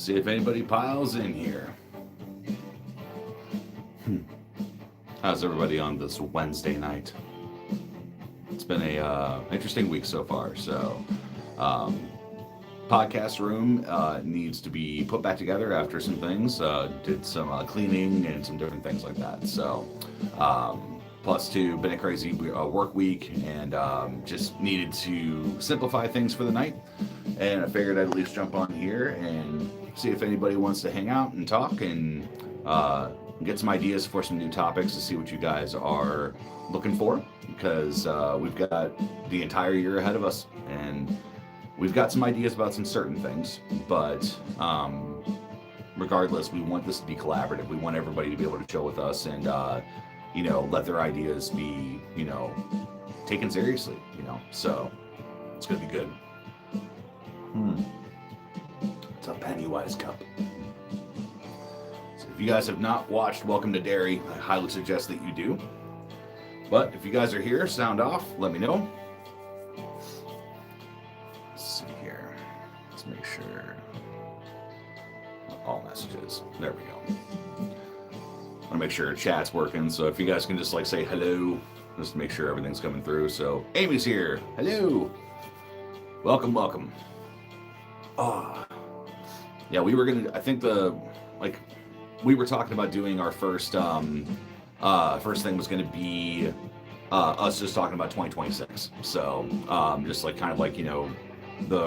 See if anybody piles in here. How's everybody on this Wednesday night? It's been a interesting week so far. So, podcast room needs to be put back together after some things. Did some cleaning and some different things like that. So, plus two, been a crazy work week and just needed to simplify things for the night. And I figured I'd at least jump on here and see if anybody wants to hang out and talk and get some ideas for some new topics to see what you guys are looking for, because we've got the entire year ahead of us and we've got some ideas about some certain things, but regardless, we want this to be collaborative. We want everybody to be able to chill with us and let their ideas be taken seriously, so it's gonna be good. It's a Pennywise cup. So if you guys have not watched Welcome to Derry, I highly suggest that you do. But if you guys are here, sound off, let me know. Let's see here. Let's make sure. All messages. There we go. I want to make sure chat's working, so if you guys can just say hello, just to make sure everything's coming through. So Amy's here. Hello. Welcome. Yeah, we were gonna. I think we were talking about doing our first first thing was gonna be us just talking about 2026. So just the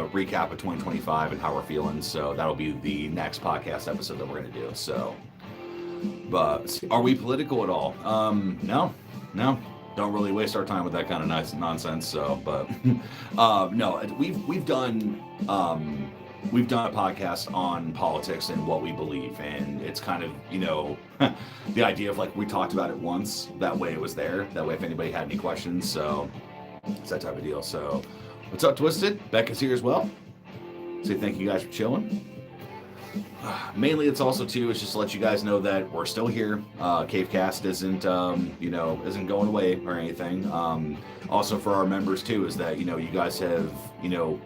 recap of 2025 and how we're feeling. So that'll be the next podcast episode that we're gonna do. So, but are we political at all? No. Don't really waste our time with that kind of nice nonsense. So, but no, we've done a podcast on politics and what we believe, and it's kind of the idea of we talked about it once. That way it was there. That way if anybody had any questions, so it's that type of deal. So, what's up, Twisted? Becca's here as well. Say thank you guys for chilling. Mainly, it's also too is just to let you guys know that we're still here. Cavecast isn't isn't going away or anything. Also for our members too is that you guys have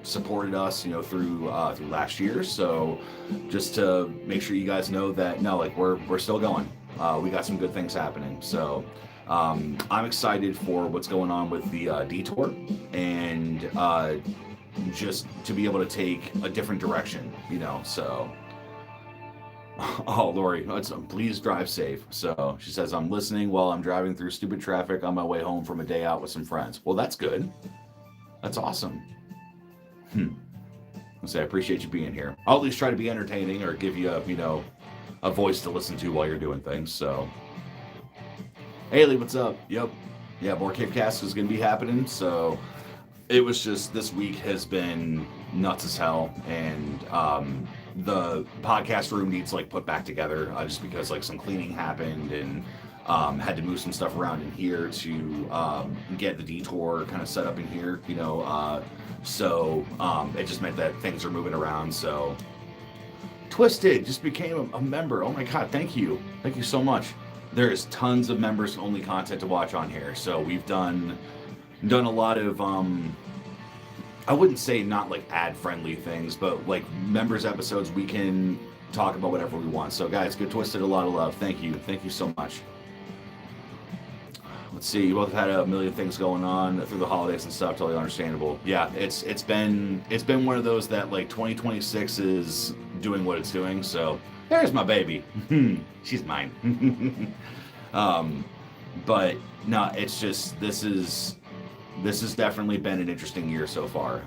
supported us through last year. So just to make sure you guys know that we're still going. We got some good things happening. So I'm excited for what's going on with the detour and just to be able to take a different direction. So. Oh, Lori, please drive safe. So she says, I'm listening while I'm driving through stupid traffic on my way home from a day out with some friends. Well, that's good. That's awesome. I appreciate you being here. I'll at least try to be entertaining or give you a voice to listen to while you're doing things. So, Haley, what's up? Yep. Yeah, more Cavecast is going to be happening. So it was just, this week has been nuts as hell. And, the podcast room needs put back together just because some cleaning happened and had to move some stuff around in here to get the detour kind of set up in here, so it just meant that things are moving around. So Twisted just became a member. Oh my god, thank you so much. There is tons of members only content to watch on here, so we've done a lot of I wouldn't say not ad friendly things, but members episodes we can talk about whatever we want. So guys, get Twisted a lot of love. Thank you so much. Let's see, you both had a million things going on through the holidays and stuff. Totally understandable. Yeah, it's been one of those that 2026 is doing what it's doing. So there's my baby. She's mine. But no, it's just this has definitely been an interesting year so far.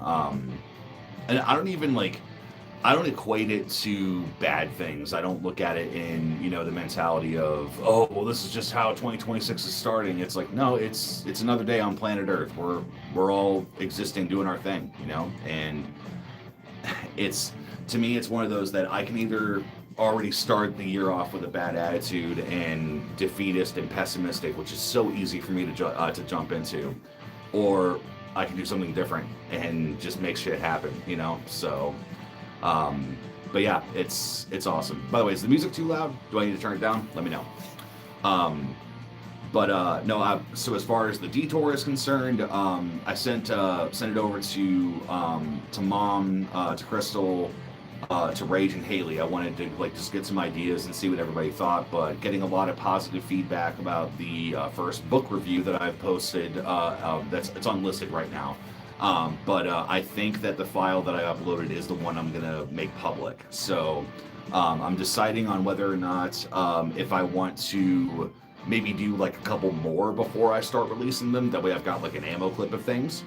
And I don't equate it to bad things. I don't look at it in, the mentality of, oh, well, this is just how 2026 is starting. It's no, it's another day on planet Earth. We're all existing, doing our thing, and to me, it's one of those that I can either already start the year off with a bad attitude and defeatist and pessimistic, which is so easy for me to jump into, or I can do something different and just make shit happen, so but yeah, it's awesome. By the way, is the music too loud? Do I need to turn it down? Let me know. So as far as the detour is concerned, I sent it over to Mom, to Crystal, to Rage and Haley. I wanted to like just get some ideas and see what everybody thought, but getting a lot of positive feedback about the first book review that I've posted. It's unlisted right now. But I think that the file that I uploaded is the one I'm gonna make public. So I'm deciding on whether or not if I want to maybe do like a couple more before I start releasing them. That way I've got like an ammo clip of things.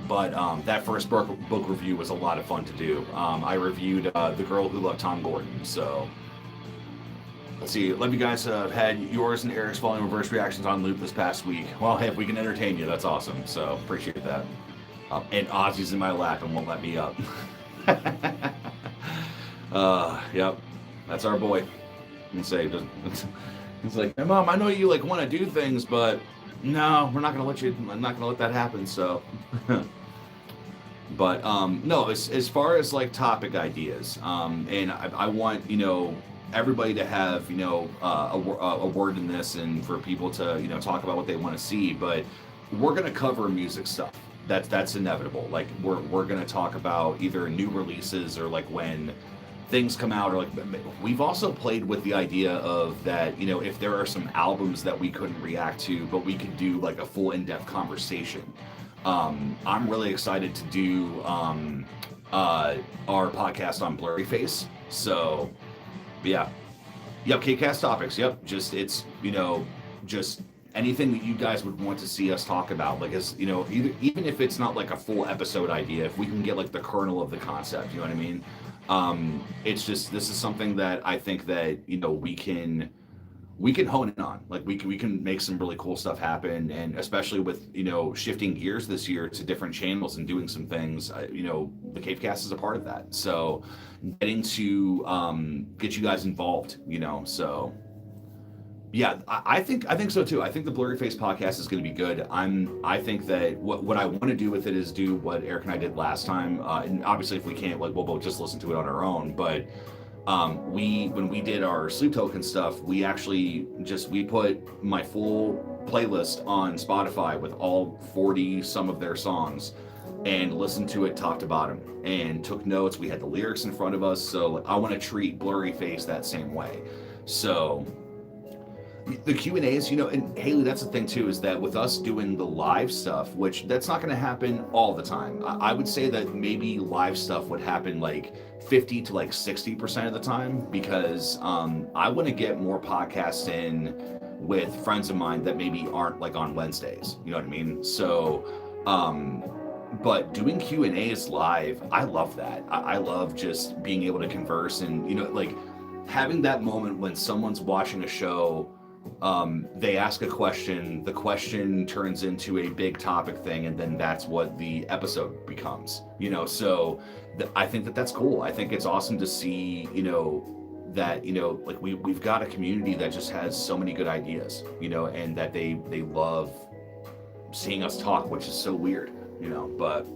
But that first book review was a lot of fun to do. I reviewed The Girl Who Loved Tom Gordon. So let's see. Love you guys had yours and Eric's Falling Reverse reactions on loop this past week. Well, hey, if we can entertain you, that's awesome. So appreciate that. And Ozzy's in my lap and won't let me up. Yep, that's our boy. And say, he's like, hey, Mom, I know you like want to do things, but no, we're not gonna let you. I'm not gonna let that happen. So, but no, as far as like topic ideas, and I want everybody to have a word in this, and for people to talk about what they want to see. But we're gonna cover music stuff. That's inevitable. Like we're gonna talk about either new releases or like when things come out, or like we've also played with the idea of that if there are some albums that we couldn't react to, but we could do like a full in-depth conversation. I'm really excited to do our podcast on Blurryface. So yeah, yep, KCast topics. Yep, just it's just anything that you guys would want to see us talk about, like as even if it's not like a full episode idea, if we can get like the kernel of the concept, you know what I mean. It's just, this is something that I think that we can hone in on. Like we can make some really cool stuff happen, and especially with shifting gears this year to different channels and doing some things. The Cavecast is a part of that. So getting to get you guys involved, so. Yeah, I think so too. I think the Blurryface podcast is going to be good. I think that what I want to do with it is do what Eric and I did last time. And obviously, if we can't, like we'll just listen to it on our own. But when we did our Sleep Token stuff, we actually we put my full playlist on Spotify with all 40 some of their songs, and listened to it top to bottom, and took notes. We had the lyrics in front of us, so I want to treat Blurryface that same way. So. The Q&As, and Haley, that's the thing too, is that with us doing the live stuff, which that's not going to happen all the time. I would say that maybe live stuff would happen like 50 to like 60% of the time, because I want to get more podcasts in with friends of mine that maybe aren't like on Wednesdays. You know what I mean? So, but doing Q&As live, I love that. I love just being able to converse and, like having that moment when someone's watching a show. They ask a question, the question turns into a big topic thing, and then that's what the episode becomes, so I think that that's cool. I think it's awesome to see, that, like we've got a community that just has so many good ideas, and that they love seeing us talk, which is so weird, but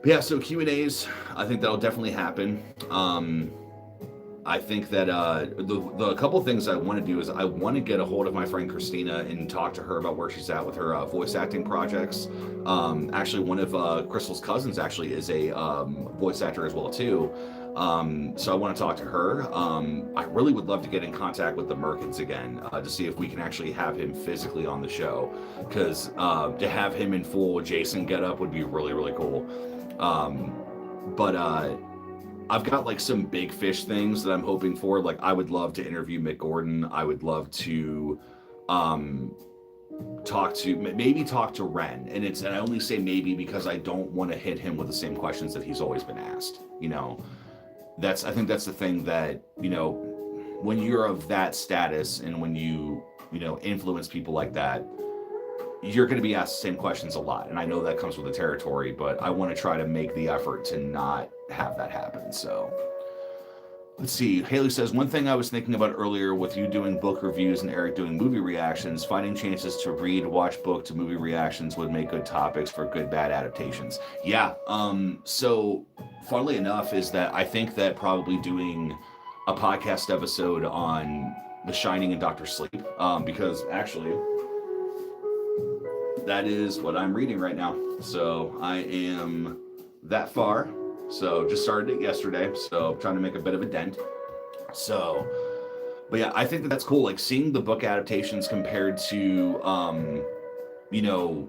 yeah, so Q&As, I think that'll definitely happen. I think that the couple of things I want to do is I want to get a hold of my friend Christina and talk to her about where she's at with her voice acting projects. Actually, one of Crystal's cousins actually is a voice actor as well too. So I want to talk to her. I really would love to get in contact with the Merkins again to see if we can actually have him physically on the show, because to have him in full Jason getup would be really, really cool. But I've got like some big fish things that I'm hoping for. Like I would love to interview Mick Gordon. I would love to talk to Ren. And I only say maybe because I don't want to hit him with the same questions that he's always been asked. I think that's the thing that, when you're of that status and when you influence people like that, you're going to be asked the same questions a lot. And I know that comes with the territory, but I want to try to make the effort to not have that happen. So let's see. Haley says, one thing I was thinking about earlier with you doing book reviews and Eric doing movie reactions, finding chances to read, watch book to movie reactions would make good topics for good, bad adaptations. Yeah. So funnily enough is that I think that probably doing a podcast episode on The Shining and Dr. Sleep, because actually that is what I'm reading right now. So I am that far So just started it yesterday. So trying to make a bit of a dent. So, but yeah, I think that that's cool. Like seeing the book adaptations compared to, you know,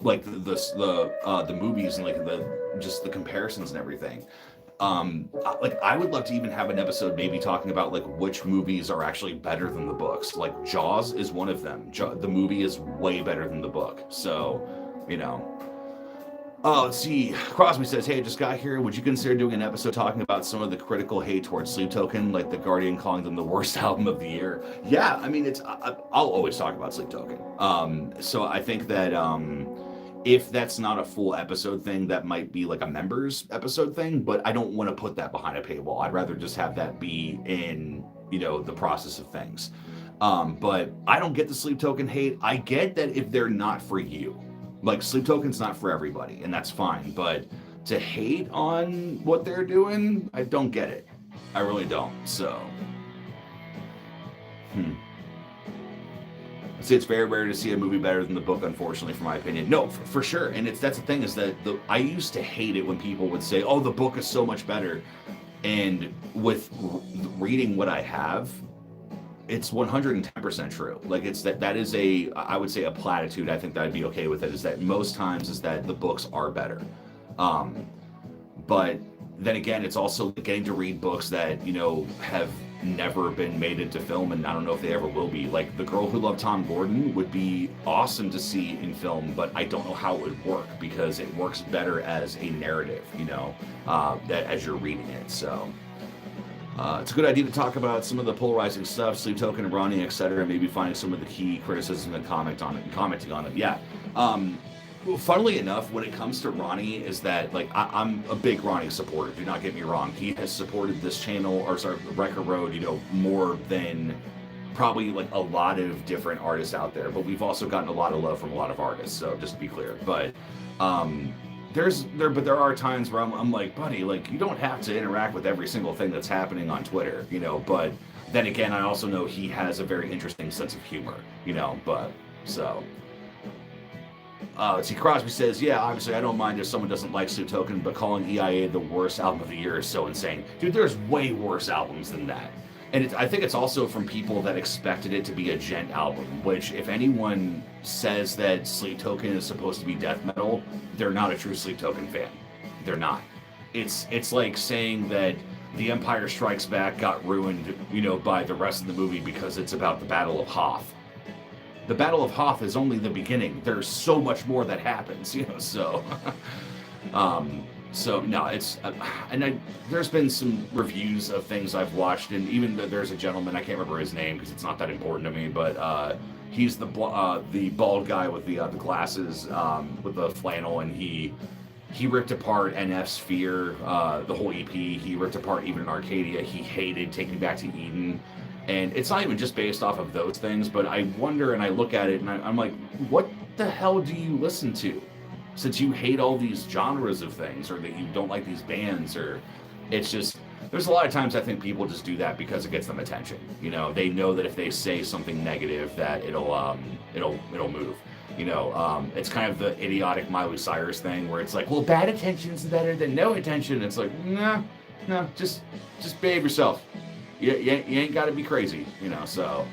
like the movies and like the just the comparisons and everything. Like I would love to even have an episode maybe talking about like which movies are actually better than the books. Like Jaws is one of them. The movie is way better than the book. So, you know. Oh, let's see. Crosby says, "Hey, just got here. Would you consider doing an episode talking about some of the critical hate towards Sleep Token, like The Guardian calling them the worst album of the year?" Yeah, I mean, I'll always talk about Sleep Token. So I think that if that's not a full episode thing, that might be like a members episode thing. But I don't want to put that behind a paywall. I'd rather just have that be in the process of things. But I don't get the Sleep Token hate. I get that if they're not for you. Like Sleep Token's not for everybody, and that's fine. But to hate on what they're doing, I don't get it. I really don't. So, I'd say it's very rare to see a movie better than the book, unfortunately, for my opinion. No, for sure. And that's the thing is that I used to hate it when people would say, "Oh, the book is so much better," and with reading what I have, it's 110% true. Like it's that is I would say a platitude. I think that I'd be okay with it. Is that most times is that the books are better, but then again, it's also getting to read books that have never been made into film, and I don't know if they ever will be. Like The Girl Who Loved Tom Gordon would be awesome to see in film, but I don't know how it would work because it works better as a narrative, that as you're reading it. So. It's a good idea to talk about some of the polarizing stuff, Sleep Token and Ronnie, etc. Maybe finding some of the key criticisms and commenting on it. Yeah. Funnily enough, when it comes to Ronnie, is that like I'm a big Ronnie supporter. Do not get me wrong. He has supported this channel, or sorry, Wrecker Road, more than probably like a lot of different artists out there. But we've also gotten a lot of love from a lot of artists. So just to be clear, but. There are times where I'm like, buddy, like you don't have to interact with every single thing that's happening on Twitter, but then again, I also know he has a very interesting sense of humor, but so. Let's see, Crosby says, yeah, obviously I don't mind if someone doesn't like Sleep Token, but calling EIA the worst album of the year is so insane. Dude, there's way worse albums than that. And I think it's also from people that expected it to be a gent album, which if anyone says that Sleep Token is supposed to be death metal, they're not a true Sleep Token fan. They're not. It's like saying that The Empire Strikes Back got ruined, by the rest of the movie because it's about the Battle of Hoth. The Battle of Hoth is only the beginning. There's so much more that happens, so... So no, it's there's been some reviews of things I've watched, and even there's a gentleman, I can't remember his name because it's not that important to me, but he's the bald guy with the glasses, with the flannel, and he ripped apart NF's Fear, the whole EP. He ripped apart even in Arcadia. He hated Take Me Back to Eden, and it's not even just based off of those things, but I wonder and I look at it and I'm like, what the hell do you listen to? Since you hate all these genres of things, or that you don't like these bands, or it's just, there's a lot of times I think people just do that because it gets them attention. They know that if they say something negative that it'll move. It's kind of the idiotic Miley Cyrus thing where it's like, well, bad attention's better than no attention. It's like, no, just behave yourself. You ain't got to be crazy, so.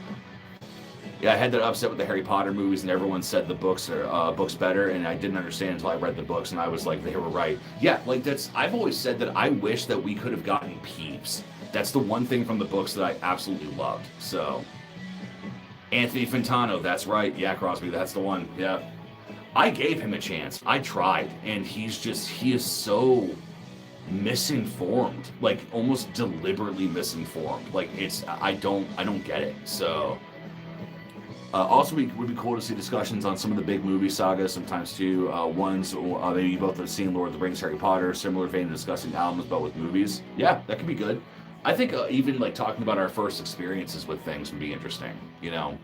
Yeah, I had that upset with the Harry Potter movies, and everyone said the books are books better, and I didn't understand until I read the books, and I was like, they were right. Yeah, like I've always said that I wish that we could have gotten Peeves. That's the one thing from the books that I absolutely loved. So, Anthony Fantano, that's right. Yeah, Crosby, that's the one. Yeah, I gave him a chance. I tried, and he is so misinformed, like almost deliberately misinformed. Like I don't get it. So. Also, it would be cool to see discussions on some of the big movie sagas, sometimes too. Ones maybe both have seen Lord of the Rings, Harry Potter, similar vein of discussing albums, but with movies. Yeah, that could be good. I think even like talking about our first experiences with things would be interesting. Yeah,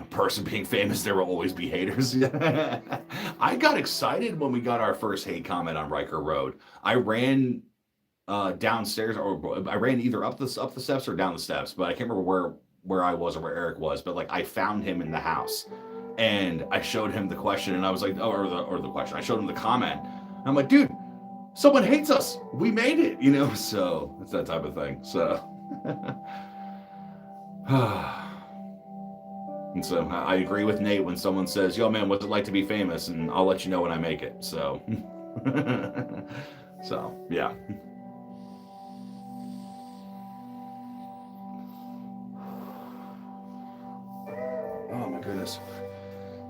person being famous, there will always be haters. I got excited when we got our first hate comment on Riker Road. I ran downstairs, or I ran either up the steps or down the steps, but I can't remember where I was or where Eric was, but like I found him in the house and I showed him the question, and I was like, or the question. I showed him the comment, I'm like, dude, someone hates us. We made it, you know? So it's that type of thing. So, and so I agree with Nate when someone says, yo, man, what's it like to be famous? And I'll let you know when I make it. So, so yeah. Oh my goodness.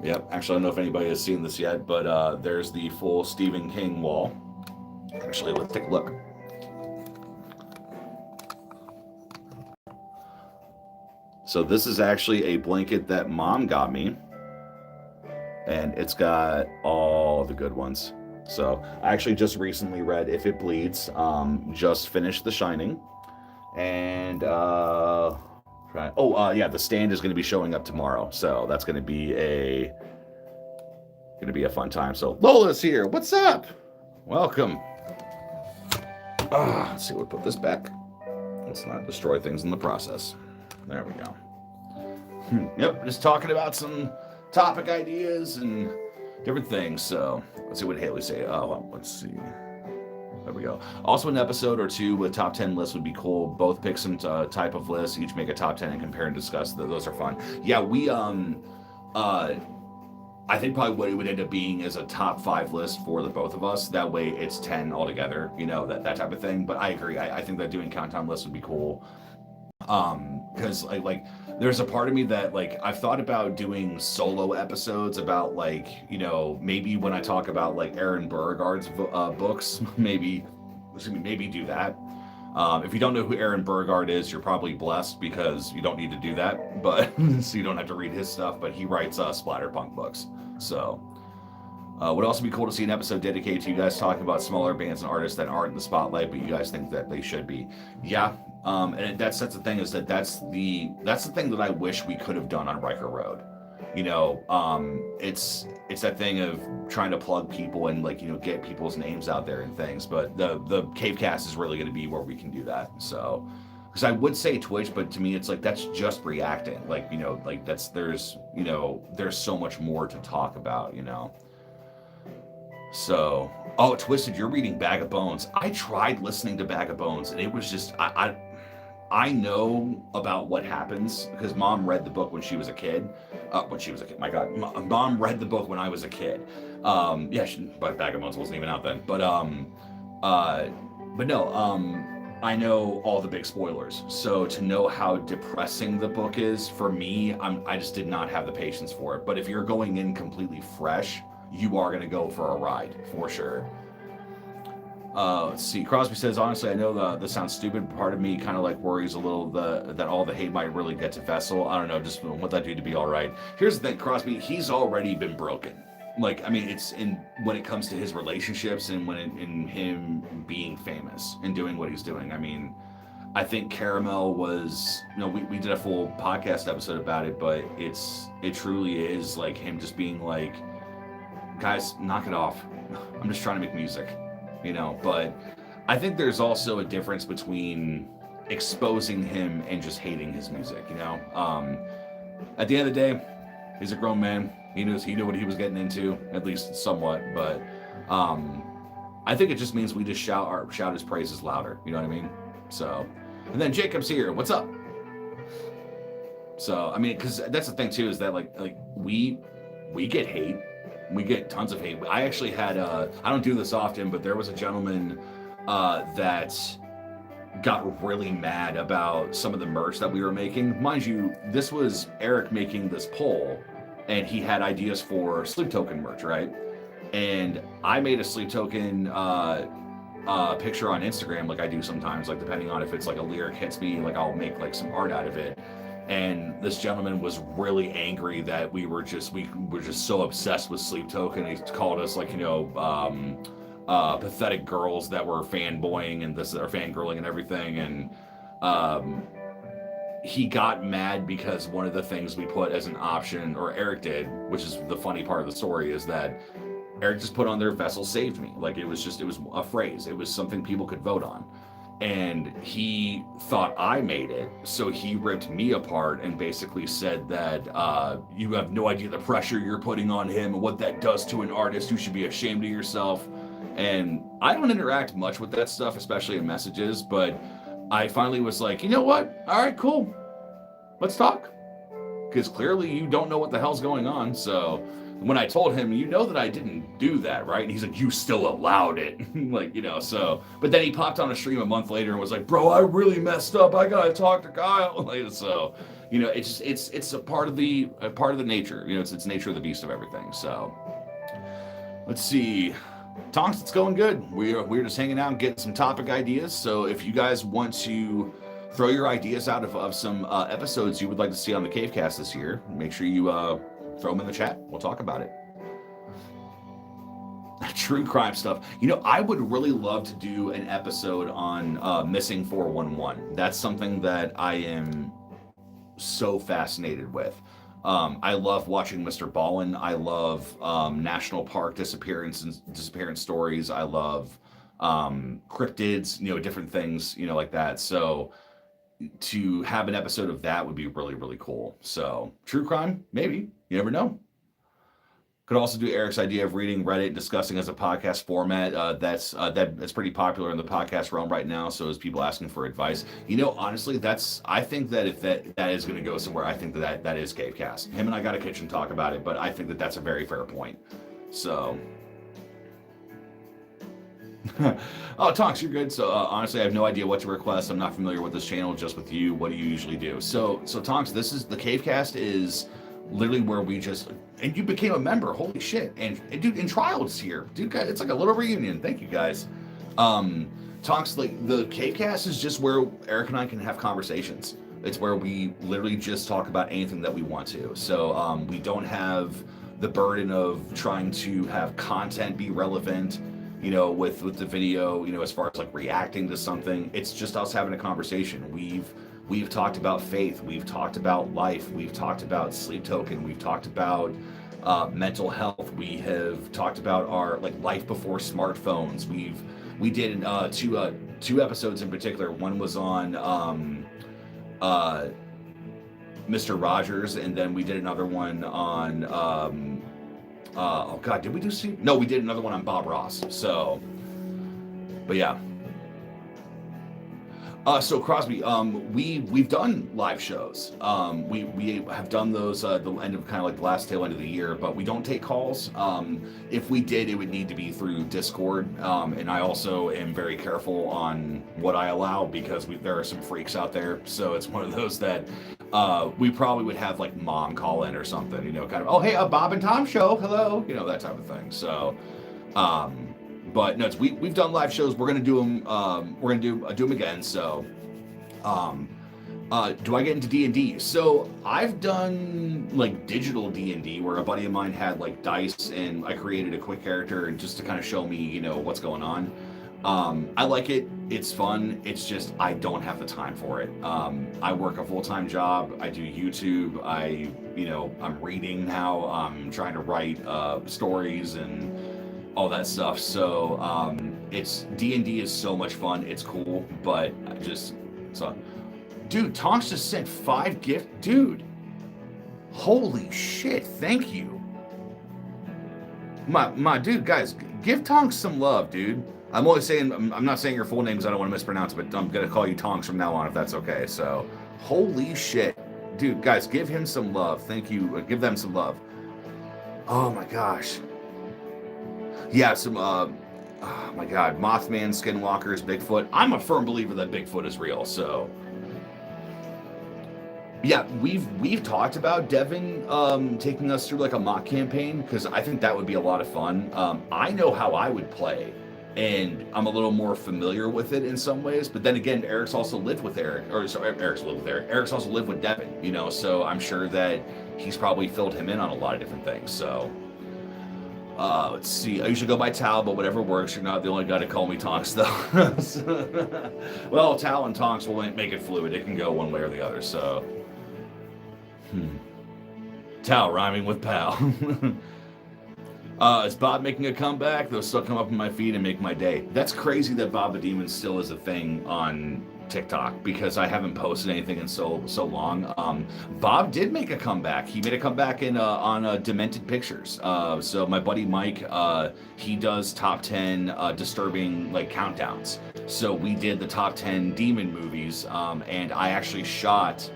Yep. Actually, I don't know if anybody has seen this yet, but there's the full Stephen King wall. Actually, let's take a look. So this is actually a blanket that Mom got me, and it's got all the good ones. So I actually just recently read If It Bleeds, just finished The Shining, and yeah, The Stand is going to be showing up tomorrow, so that's going to be a fun time. So Lola's here. What's up? Welcome. Let's see. We'll put this back. Let's not destroy things in the process. There we go. Yep, just talking about some topic ideas and different things. So let's see what Haley say. Let's see. There we go. Also, an episode or two with top 10 lists would be cool. Both pick some type of list, each make a top 10 and compare and discuss. Those are fun. Yeah, we I think probably what it would end up being is a top 5 list for the both of us. That way it's 10 altogether, you know, that type of thing. But I agree. I think that doing countdown lists would be cool. Because like there's a part of me that like I've thought about doing solo episodes about like, you know, maybe when I talk about like Aaron Beauregard's books, maybe do that. If you don't know who Aaron Beauregard is, you're probably blessed because you don't need to do that, but so you don't have to read his stuff, but he writes splatterpunk books. So would also be cool to see an episode dedicated to you guys talking about smaller bands and artists that aren't in the spotlight, but you guys think that they should be. Yeah. And that's the thing is that's the thing that I wish we could have done on Riker Road. You know, it's that thing of trying to plug people and like, you know, get people's names out there and things. But the Cavecast is really going to be where we can do that. So, because I would say Twitch, but to me, it's like that's just reacting. Like, you know, like there's so much more to talk about. You know. So, Twisted, you're reading Bag of Bones. I tried listening to Bag of Bones, and it was just I know about what happens because Mom read the book when she was a kid. My God, Mom read the book when I was a kid. But Bag of Bones wasn't even out then. But no. I know all the big spoilers. So to know how depressing the book is for me, I just did not have the patience for it. But if you're going in completely fresh, you are going to go for a ride for sure. Let's see. Crosby says, honestly, I know this sounds stupid. Part of me kind of like worries a little that all the hate might really get to Vessel. I don't know, just want that dude to be all right. Here's the thing, Crosby, he's already been broken. Like, I mean, it's when it comes to his relationships and in him being famous and doing what he's doing. I mean, I think Caramel was, you know, we did a full podcast episode about it, but it truly is like him just being like, guys, knock it off. I'm just trying to make music. You know, but I think there's also a difference between exposing him and just hating his music, you know. At the end of the day, he's a grown man. He knew what he was getting into, at least somewhat, but I think it just means we just shout his praises louder, you know what I mean? So, and then Jacob's here. What's up? So, I mean, because that's the thing too, is that like we get hate. We get tons of hate. I actually had, I don't do this often, but there was a gentleman that got really mad about some of the merch that we were making. Mind you, this was Eric making this poll, and he had ideas for Sleep Token merch, right? And I made a Sleep Token picture on Instagram, like I do sometimes, like depending on if it's like a lyric hits me, like I'll make like some art out of it. And this gentleman was really angry that we were just so obsessed with Sleep Token. He called us like, you know, pathetic girls that were fanboying and this or fangirling and everything. And he got mad because one of the things we put as an option, or Eric did, which is the funny part of the story, is that Eric just put on their Vessel saved me. Like it was a phrase. It was something people could vote on. And he thought I made it, so he ripped me apart and basically said that you have no idea the pressure you're putting on him and what that does to an artist. You should be ashamed of yourself. And I don't interact much with that stuff, especially in messages, but I finally was like, you know what? All right, cool. Let's talk. Because clearly you don't know what the hell's going on. So when I told him, you know that I didn't do that, right? And he's like, you still allowed it. Like, you know, so, but then he popped on a stream a month later and was like, bro, I really messed up. I got to talk to Kyle. Like, so, you know, it's a part of the nature, you know, it's nature of the beast of everything. So let's see. Tonks, it's going good. We're just hanging out and getting some topic ideas. So if you guys want to throw your ideas out of some episodes you would like to see on the Cavecast this year, make sure you throw them in the chat. We'll talk about it. True crime stuff. You know, I would really love to do an episode on Missing 411. That's something that I am so fascinated with. I love watching Mr. Ballin. I love national park disappearance stories. I love cryptids, you know, different things, you know, like that. So to have an episode of that would be really, really cool. So true crime, maybe. You never know. Could also do Eric's idea of reading Reddit and discussing as a podcast format. That's pretty popular in the podcast realm right now. So as people asking for advice, you know, honestly, I think that if that is going to go somewhere, I think that is Cavecast. Him and I got a kitchen talk about it, but I think that that's a very fair point. So, oh, Tonks, you're good. So honestly, I have no idea what to request. I'm not familiar with this channel, just with you. What do you usually do? So Tonks, this is the Cavecast is literally where we just, and you became a member. Holy shit. And dude, in trials here, dude, guys, it's like a little reunion. Thank you guys. Tonks, like the Cavecast is just where Eric and I can have conversations. It's where we literally just talk about anything that we want to. So we don't have the burden of trying to have content be relevant, you know, with the video, you know, as far as like reacting to something. It's just us having a conversation. We've talked about faith. We've talked about life. We've talked about Sleep Token. We've talked about mental health. We have talked about our like life before smartphones. We did two episodes in particular. One was on Mr. Rogers, and then we did another one on oh god, did we do no, we did another one on Bob Ross. So, but yeah. So Crosby, we've done live shows. We have done those the end of kind of like the last tail end of the year, but we don't take calls. If we did, it would need to be through Discord. And I also am very careful on what I allow because there are some freaks out there. So it's one of those that we probably would have like mom call in or something, you know, kind of, oh hey, a Bob and Tom show, hello, you know, that type of thing. So. But no, we've done live shows. We're gonna do them. We're gonna do them again. So, do I get into D&D? So I've done like digital D&D, where a buddy of mine had like dice, and I created a quick character, and just to kind of show me, you know, what's going on. I like it. It's fun. It's just I don't have the time for it. I work a full-time job. I do YouTube. I'm reading now. I'm trying to write stories and all that stuff. So it's D&D is so much fun. It's cool, but dude, Tonks just sent 5 gifts. Dude, holy shit, thank you. My dude, guys, give Tonks some love, dude. I'm only saying, I'm not saying your full names, I don't want to mispronounce it, but I'm gonna call you Tonks from now on if that's okay. So holy shit, dude, guys, give him some love. Thank you. Give them some love. Oh my gosh. Yeah, some, oh my God, Mothman, Skinwalkers, Bigfoot. I'm a firm believer that Bigfoot is real, so. Yeah, we've talked about Devin taking us through like a mock campaign, because I think that would be a lot of fun. I know how I would play, and I'm a little more familiar with it in some ways, but then again, Eric's also lived with Eric's also lived with Devin, you know, so I'm sure that he's probably filled him in on a lot of different things, so. Let's see. I usually go by Tal, but whatever works. You're not the only guy to call me Tonks, though. Well, Tal and Tonks will make it fluid. It can go one way or the other. So, Tal rhyming with pal. Is Bob making a comeback? They'll still come up in my feed and make my day. That's crazy that Bob the Demon still is a thing on TikTok because I haven't posted anything in so long. Bob did make a comeback. He made a comeback in on Demented Pictures. So my buddy Mike, he does top 10 disturbing like countdowns. So we did the top 10 demon movies, and I actually shot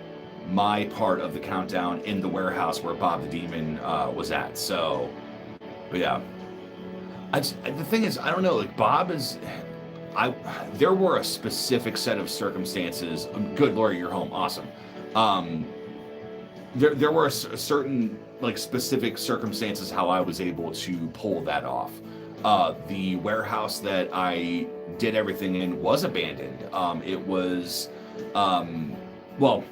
my part of the countdown in the warehouse where Bob the Demon was at. So. But yeah, the thing is, I don't know. Like Bob is, there were a specific set of circumstances. Good Lord, you're home. Awesome. There were a certain like specific circumstances how I was able to pull that off. The warehouse that I did everything in was abandoned. It was, well,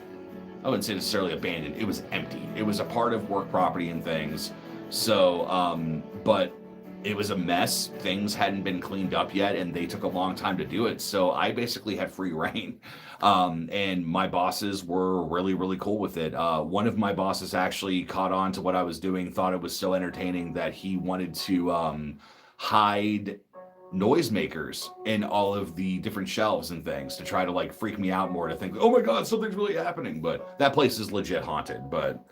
I wouldn't say necessarily abandoned. It was empty. It was a part of work property and things. So, but it was a mess. Things hadn't been cleaned up yet, and they took a long time to do it. So I basically had free reign. And my bosses were really, really cool with it. One of my bosses actually caught on to what I was doing, thought it was so entertaining that he wanted to hide noisemakers in all of the different shelves and things to try to like freak me out more, to think, oh my God, something's really happening. But that place is legit haunted. But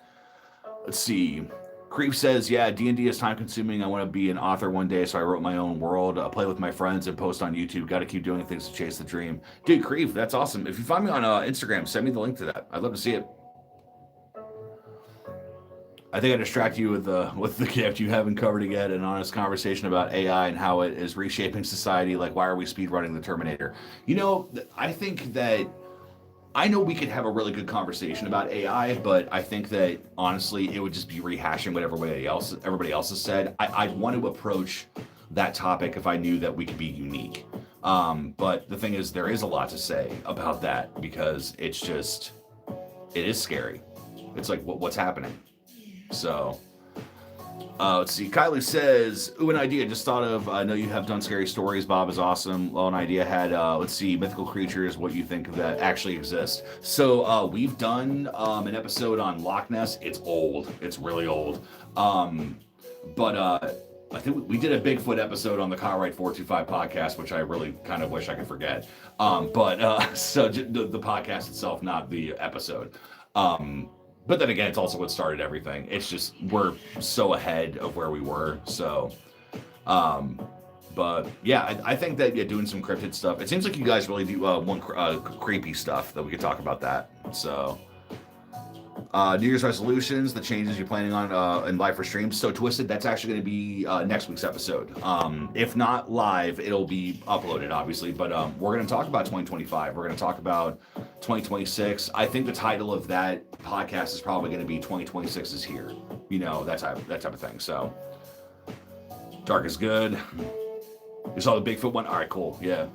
let's see. Creep says, yeah, D&D is time consuming. I want to be an author one day, so I wrote my own world, play with my friends, and post on YouTube. Got to keep doing things to chase the dream. Dude, Creep, that's awesome. If you find me on Instagram, send me the link to that. I'd love to see it. I think I distract you with the gift. You haven't covered it yet. An honest conversation about AI and how it is reshaping society. Like, why are we speedrunning the Terminator? You know, I think that I know we could have a really good conversation about AI, but I think that honestly, it would just be rehashing what everybody else has said. I'd want to approach that topic if I knew that we could be unique. But the thing is, there is a lot to say about that because it is scary. It's like, what's happening? So, let's see. Kylie says, ooh, an idea just thought of. I know you have done scary stories. Bob is awesome. Well, an idea had, let's see, mythical creatures, what you think of that actually exist. So we've done an episode on Loch Ness. It's old. It's really old. But I think we did a Bigfoot episode on the Cartwright 425 podcast, which I really kind of wish I could forget. So the podcast itself, not the episode. But then again, it's also what started everything. It's just we're so ahead of where we were. So, but yeah, I think that doing some cryptid stuff. It seems like you guys really do want creepy stuff that we could talk about that. So, New Year's resolutions, the changes you're planning on in live for streams. So Twisted, that's actually going to be next week's episode. If not live, it'll be uploaded, obviously. But we're going to talk about 2025. We're going to talk about 2026. I think the title of that podcast is probably going to be 2026 is here. You know, that type of thing. So Dark is good. You saw the Bigfoot one? All right, cool. Yeah.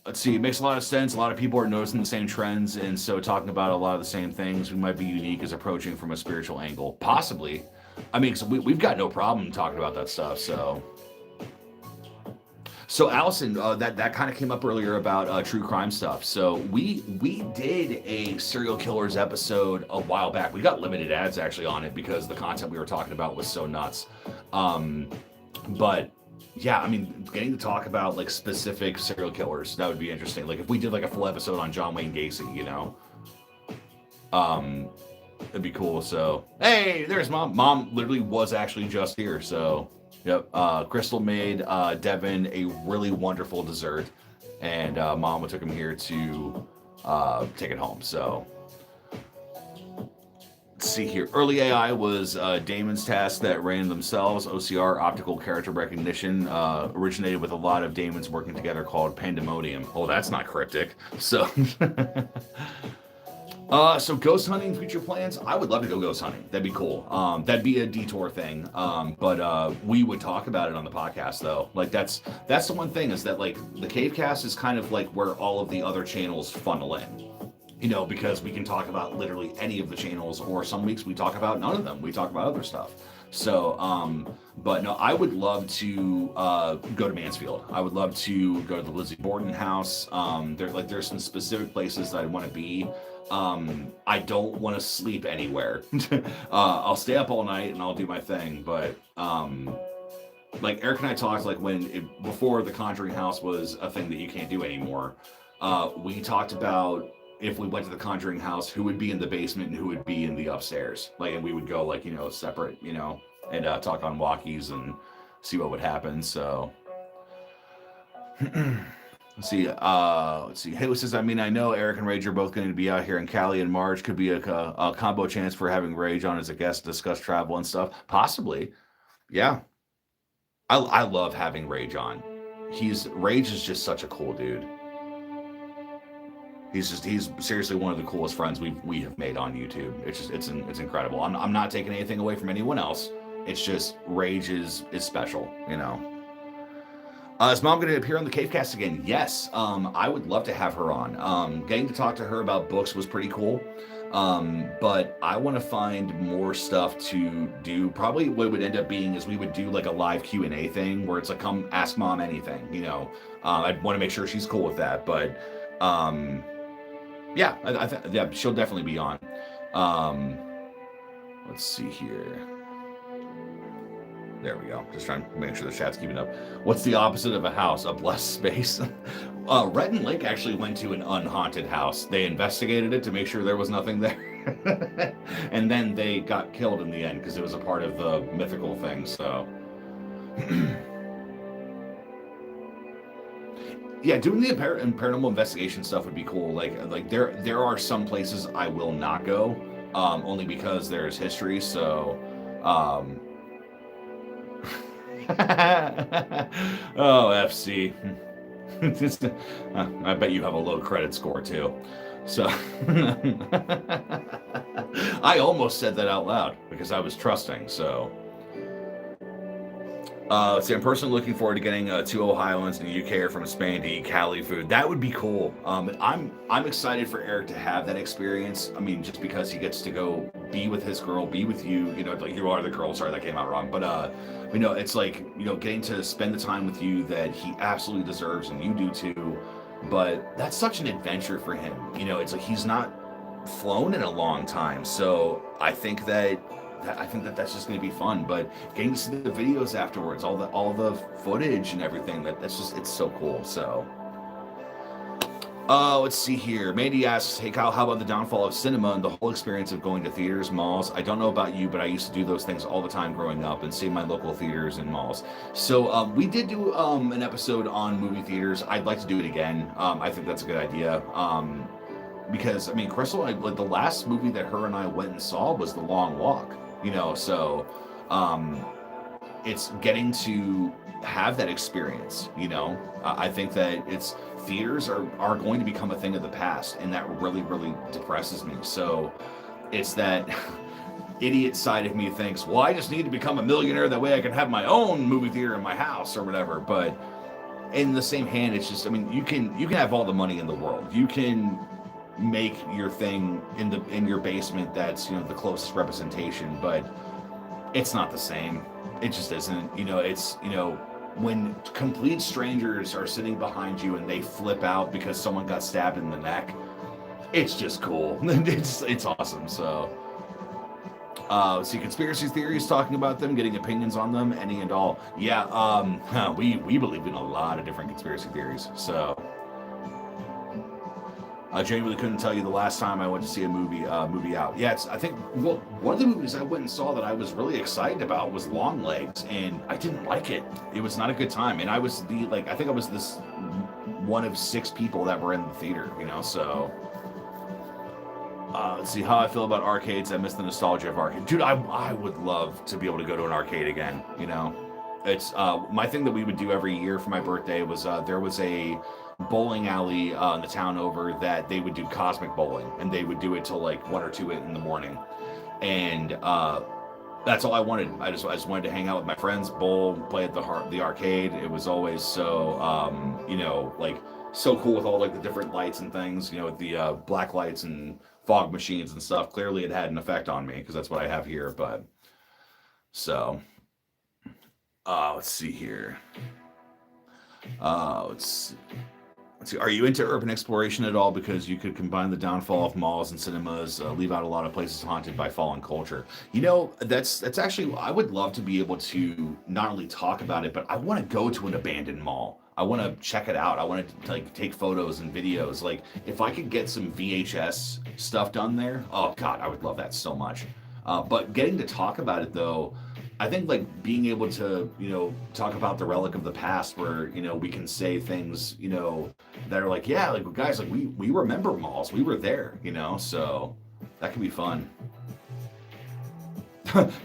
Let's see, it makes a lot of sense. A lot of people are noticing the same trends, and so talking about a lot of the same things, we might be unique as approaching from a spiritual angle. Possibly. I mean, so we've got no problem talking about that stuff, so. So Allison, that kind of came up earlier about true crime stuff. So we did a serial killers episode a while back. We got limited ads actually on it because the content we were talking about was so nuts. But yeah, I mean, getting to talk about like specific serial killers, that would be interesting. Like if we did like a full episode on John Wayne Gacy, you know, it'd be cool. So, hey, there's Mom. Mom literally was actually just here. So, yep. Crystal made Devin a really wonderful dessert, and Mom took him here to take it home. So, let's see here. Early AI was Damon's task that ran themselves. OCR, optical character recognition, originated with a lot of Damons working together called Pandemonium. Oh, that's not cryptic. So, so ghost hunting future plans. I would love to go ghost hunting. That'd be cool. That'd be a detour thing. But we would talk about it on the podcast though. Like that's the one thing is that like the Cavecast is kind of like where all of the other channels funnel in. You know, because we can talk about literally any of the channels, or some weeks we talk about none of them. We talk about other stuff. So, but no, I would love to go to Mansfield. I would love to go to the Lizzie Borden house. There's some specific places that I want to be. I don't want to sleep anywhere. I'll stay up all night and I'll do my thing, but like Eric and I talked like before the Conjuring house was a thing that you can't do anymore. We talked about if we went to the Conjuring house, who would be in the basement and who would be in the upstairs. Like, and we would go like separate, and talk on walkies and see what would happen. So let's see. Let's see. Haley says, I mean, I know Eric and Rage are both going to be out here in Cali in March. Could be a combo chance for having Rage on as a guest to discuss travel and stuff. Possibly. Yeah. I love having Rage on. Rage is just such a cool dude. He's seriously one of the coolest friends we have made on YouTube. It's incredible. I'm not taking anything away from anyone else. It's just Rage is special, Is Mom going to appear on the Cavecast again? Yes. I would love to have her on. Getting to talk to her about books was pretty cool. But I want to find more stuff to do. Probably what would end up being is we would do like a live Q&A thing where it's like, come ask Mom anything, I'd want to make sure she's cool with that. But yeah, yeah, she'll definitely be on. Let's see here. There we go. Just trying to make sure the chat's keeping up. What's the opposite of a house? A blessed space. Rhett and Link actually went to an unhaunted house. They investigated it to make sure there was nothing there. And then they got killed in the end because it was a part of the mythical thing. So yeah, doing the paranormal investigation stuff would be cool. Like there are some places I will not go, only because there's history. So oh, FC. I bet you have a low credit score too. So I almost said that out loud because I was trusting. So let's see, I'm personally looking forward to getting two Ohioans in the UK or from Spain to eat Cali food. That would be cool. I'm excited for Eric to have that experience. I mean, just because he gets to go be with his girl, be with you, like you are the girl. Sorry, that came out wrong. But it's like, getting to spend the time with you that he absolutely deserves and you do too. But that's such an adventure for him. It's like he's not flown in a long time. So I think that's just going to be fun. But getting to see the videos afterwards, all the footage and everything, it's so cool. So let's see here. Mandy asks, hey Kyle, how about the downfall of cinema and the whole experience of going to theaters, malls? I don't know about you, but I used to do those things all the time growing up and see my local theaters and malls. So we did do an episode on movie theaters. I'd like to do it again. I think that's a good idea. Because I mean, Crystal, the last movie that her and I went and saw was The Long Walk. So it's getting to have that experience. I think that theaters are going to become a thing of the past, and that really, really depresses me. So it's that idiot side of me thinks, well, I just need to become a millionaire, that way I can have my own movie theater in my house or whatever. But in the same hand, it's just, I mean, you can have all the money in the world. You can make your thing in your basement that's the closest representation, but it's not the same. It just isn't. It's when complete strangers are sitting behind you and they flip out because someone got stabbed in the neck, it's just cool. It's awesome. So see, conspiracy theories, talking about them, getting opinions on them, any and all. Yeah, we believe in a lot of different conspiracy theories. So I genuinely couldn't tell you the last time I went to see a movie out. Yeah, I think one of the movies I went and saw that I was really excited about was Longlegs, and I didn't like it. It was not a good time, and I was I think I was this one of 6 people that were in the theater. So let's see how I feel about arcades. I miss the nostalgia of arcade, dude. I would love to be able to go to an arcade again. It's my thing that we would do every year for my birthday was there was a bowling alley in the town over that they would do cosmic bowling, and they would do it till like 1 or 2 in the morning, and that's all I wanted. I just wanted to hang out with my friends, bowl, play at the arcade. It was always so like so cool with all like the different lights and things, with the black lights and fog machines and stuff. Clearly it had an effect on me because that's what I have here. But So, let's see here. Let's see. Are you into urban exploration at all? Because you could combine the downfall of malls and cinemas, leave out a lot of places haunted by fallen culture. That's actually, I would love to be able to not only talk about it, but I want to go to an abandoned mall. I want to check it out. I want to like take photos and videos. Like if I could get some VHS stuff done there, oh God, I would love that so much. But getting to talk about it though, I think like being able to, talk about the relic of the past where, we can say things, that are like, yeah, like guys, like we remember malls. We were there, so that could be fun.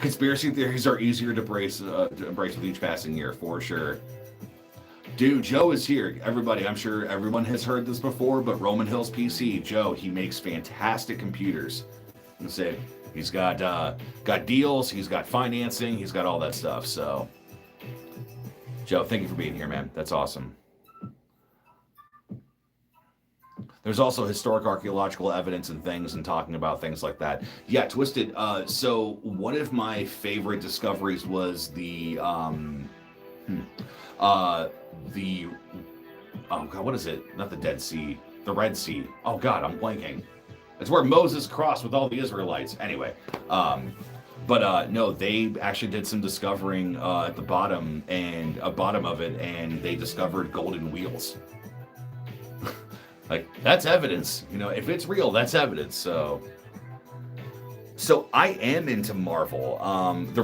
Conspiracy theories are easier to embrace with each passing year, for sure. Dude, Joe is here. Everybody, I'm sure everyone has heard this before, but Roman Hills PC, Joe, he makes fantastic computers. And say he's got deals, he's got financing, he's got all that stuff. So, Joe, thank you for being here, man. That's awesome. There's also historic archaeological evidence and things and talking about things like that. Yeah, Twisted. So one of my favorite discoveries was the oh God, what is it? Not the Dead Sea, the Red Sea. Oh God, I'm blanking. It's where Moses crossed with all the Israelites. Anyway, but no, they actually did some discovering at the bottom of it, and they discovered golden wheels. Like that's evidence, if it's real, that's evidence. So I am into Marvel. The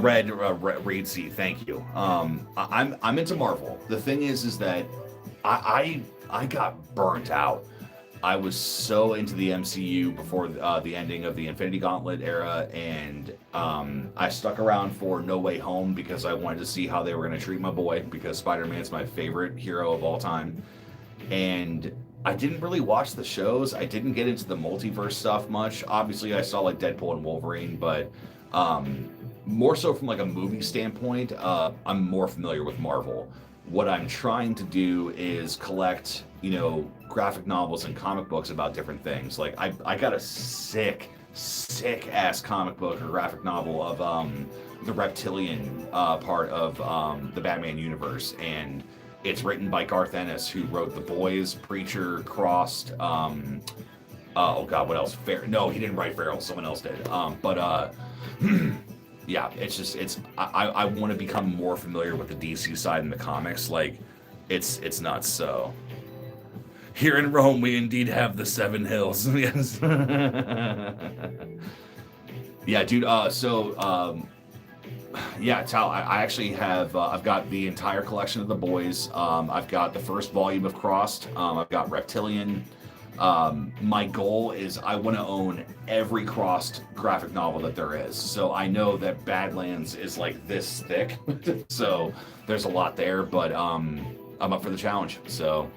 Reed C, thank you. I'm into Marvel. The thing is that I got burnt out. I was so into the MCU before the ending of the Infinity Gauntlet era, and I stuck around for No Way Home because I wanted to see how they were going to treat my boy, because Spider-Man's my favorite hero of all time. And I didn't really watch the shows. I didn't get into the multiverse stuff much. Obviously, I saw like Deadpool and Wolverine, but more so from like a movie standpoint, I'm more familiar with Marvel. What I'm trying to do is collect, graphic novels and comic books about different things. Like I got a sick ass comic book or graphic novel of the reptilian part of the Batman universe, and it's written by Garth Ennis, who wrote The Boys, Preacher, Crossed. Oh God, what else? No, he didn't write Feral. Someone else did. Yeah, I want to become more familiar with the DC side in the comics. Like, it's nuts. So here in Rome, we indeed have the Seven Hills. Yes. Yeah, dude. Yeah, Tal, I actually have, I've got the entire collection of The Boys. I've got the first volume of Crossed. I've got Reptilian. My goal is I want to own every Crossed graphic novel that there is. So I know that Badlands is like this thick. So there's a lot there, but I'm up for the challenge. So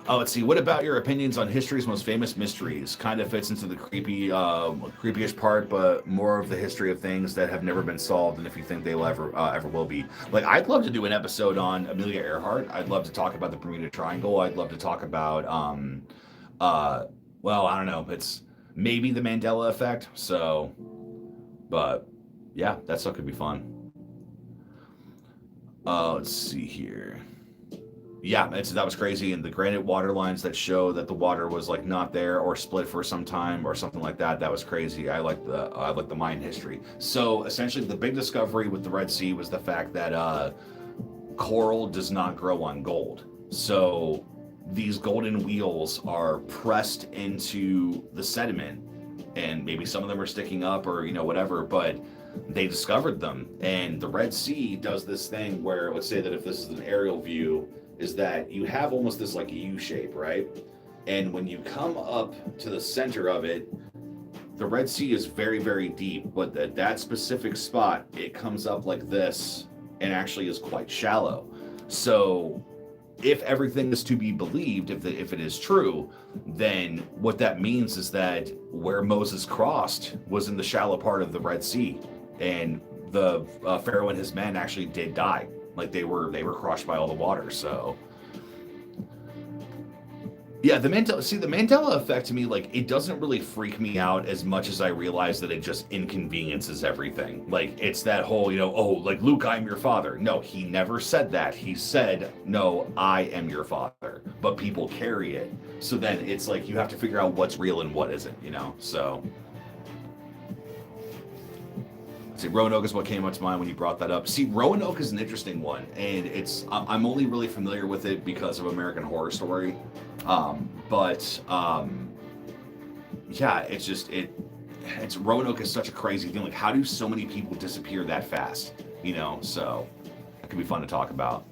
let's see. What about your opinions on history's most famous mysteries? Kind of fits into the creepyish part, but more of the history of things that have never been solved, and if you think they will ever will be. Like, I'd love to do an episode on Amelia Earhart. I'd love to talk about the Bermuda Triangle. I'd love to talk about, well, I don't know. It's maybe the Mandela effect. So, but yeah, that stuff could be fun. Let's see here. Yeah, that was crazy, and the granite water lines that show that the water was like not there or split for some time or something like that. That was crazy. I like the Mayan history. So essentially, the big discovery with the Red Sea was the fact that coral does not grow on gold. So these golden wheels are pressed into the sediment, and maybe some of them are sticking up or whatever, but they discovered them. And the Red Sea does this thing where, let's say that if this is an aerial view, is that you have almost this like U shape, right? And when you come up to the center of it, the Red Sea is very, very deep, but at that specific spot, it comes up like this and actually is quite shallow. So if everything is to be believed, if it is true, then what that means is that where Moses crossed was in the shallow part of the Red Sea, and the Pharaoh and his men actually did die. Like they were crushed by all the water. So Yeah, the Mandela effect to me, like, it doesn't really freak me out as much as I realize that it just inconveniences everything. Like, it's that whole, oh, like, Luke, I'm your father. No, he never said that. He said, no, I am your father. But people carry it. So then it's like you have to figure out what's real and what isn't, So. See, Roanoke is what came up to mind when you brought that up. See, Roanoke is an interesting one, and I'm only really familiar with it because of American Horror Story. Yeah, it's Roanoke is such a crazy thing. Like, how do so many people disappear that fast? So that could be fun to talk about.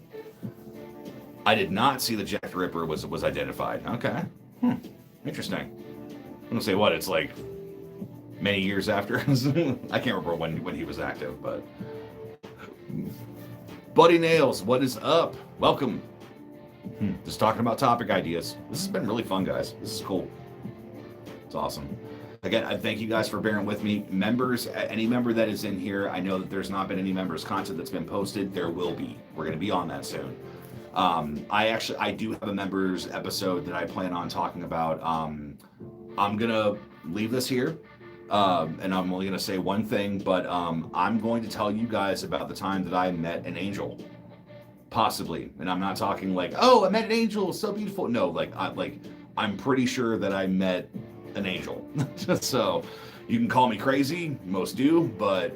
I did not see that Jack the Ripper was identified. Okay, interesting. I'm gonna say what it's like. Many years after. I can't remember when he was active, but Buddy Nails, what is up? Welcome. Just talking about topic ideas. This has been really fun, guys. This is cool. It's awesome. Again, I thank you guys for bearing with me. Members, any member that is in here, I know that there's not been any members content that's been posted. There will be. We're going to be on that soon. I do have a members episode that I plan on talking about. I'm going to leave this here. And I'm only going to say one thing, but I'm going to tell you guys about the time that I met an angel. Possibly. And I'm not talking like, oh, I met an angel, so beautiful. No, I'm pretty sure that I met an angel. So you can call me crazy, most do, but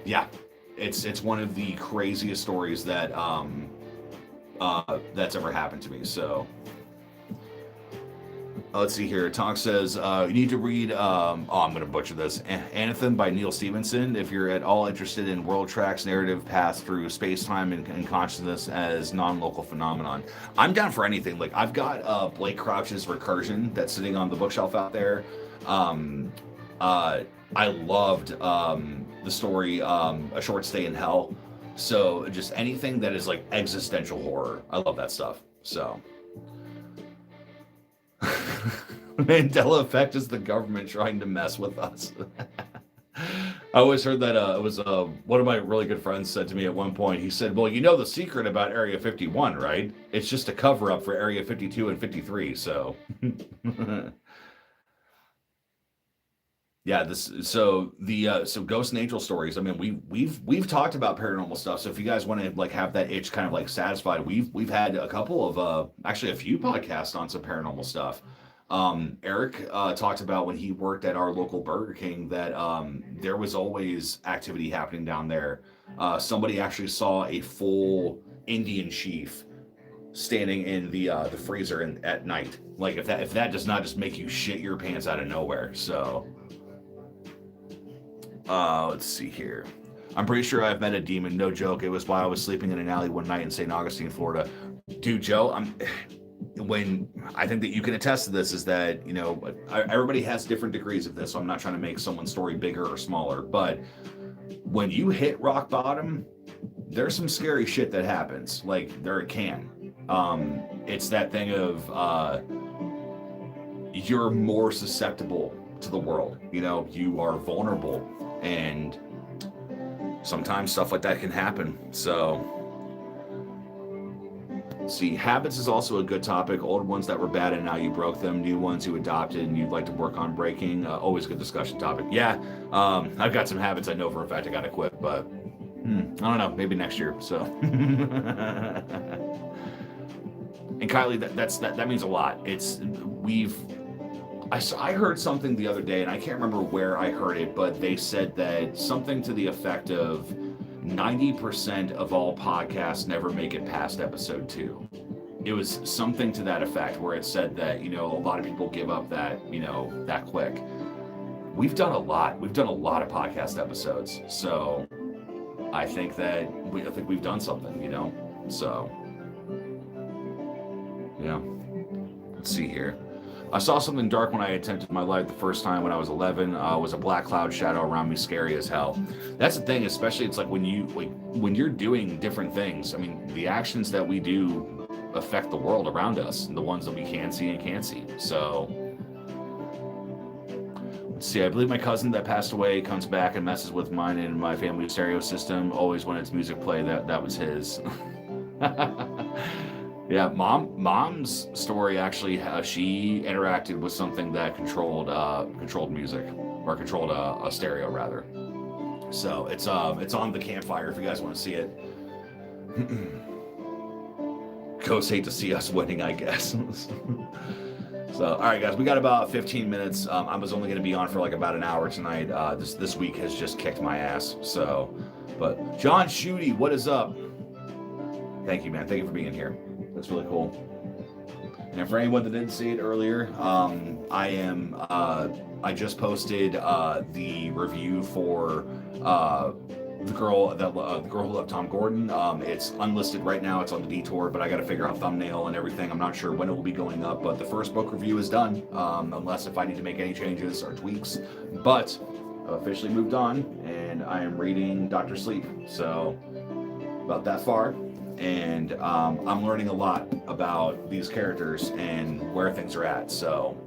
yeah, it's one of the craziest stories that that's ever happened to me. So let's see here. Tonk says, you need to read, I'm going to butcher this, Anathem by Neil Stephenson if you're at all interested in World Track's narrative path through space-time and consciousness as non-local phenomenon. I'm down for anything. Like, I've got Blake Crouch's Recursion that's sitting on the bookshelf out there. I loved the story, A Short Stay in Hell. So just anything that is like existential horror. I love that stuff. So... Mandela effect is the government trying to mess with us. I always heard that it was one of my really good friends said to me at one point. He said, well, the secret about Area 51, right? It's just a cover up for Area 52 and 53. So yeah, so Ghost and Angel stories. I mean, we've talked about paranormal stuff. So if you guys want to like have that itch kind of like satisfied, we've had a couple of actually a few podcasts on some paranormal stuff. Eric talked about when he worked at our local Burger King that there was always activity happening down there. Somebody actually saw a full Indian chief standing in the freezer at night. Like if that does not just make you shit your pants out of nowhere. So let's see here. I'm pretty sure I've met a demon. No joke. It was while I was sleeping in an alley one night in St. Augustine, Florida. Dude, Joe, when I think that you can attest to this is that, everybody has different degrees of this. So I'm not trying to make someone's story bigger or smaller, but when you hit rock bottom, there's some scary shit that happens. Like there it can. It's that thing of you're more susceptible to the world. You are vulnerable, and sometimes stuff like that can happen. So see, habits is also a good topic. Old ones that were bad and now you broke them. New ones you adopted and you'd like to work on breaking. Always a good discussion topic. Yeah, I've got some habits I know for a fact I got to quit, but I don't know. Maybe next year. So, and Kylie, that means a lot. I heard something the other day, and I can't remember where I heard it, but they said that something to the effect of 90% of all podcasts never make it past episode 2. It was something to that effect where it said that, a lot of people give up that quick. We've done a lot. We've done a lot of podcast episodes. So I think that we've done something, so yeah. Let's see here. I saw something dark when I attempted my life the first time when I was 11. Was a black cloud shadow around me, scary as hell. That's the thing, especially it's like when you're doing different things. I mean, the actions that we do affect the world around us and the ones that we can see and can't see. So let's see. I believe my cousin that passed away comes back and messes with mine and my family's stereo system. Always when it's music play, that was his. Yeah, mom's story actually. She interacted with something that controlled music, or controlled a stereo rather. So it's on the campfire if you guys want to see it. Ghosts hate to see us winning, I guess. So, all right, guys, we got about 15 minutes. I was only going to be on for like about an hour tonight. This week has just kicked my ass. So, but John Shooty, what is up? Thank you, man. Thank you for being here. That's really cool. And for anyone that didn't see it earlier, I just posted the review for the girl who loved Tom Gordon. It's unlisted right now. It's on the Detour, but I got to figure out thumbnail and everything. I'm not sure when it will be going up, but the first book review is done, unless if I need to make any changes or tweaks. But I've officially moved on, and I am reading Dr. Sleep. So about that far. And I'm learning a lot about these characters and where things are at. So,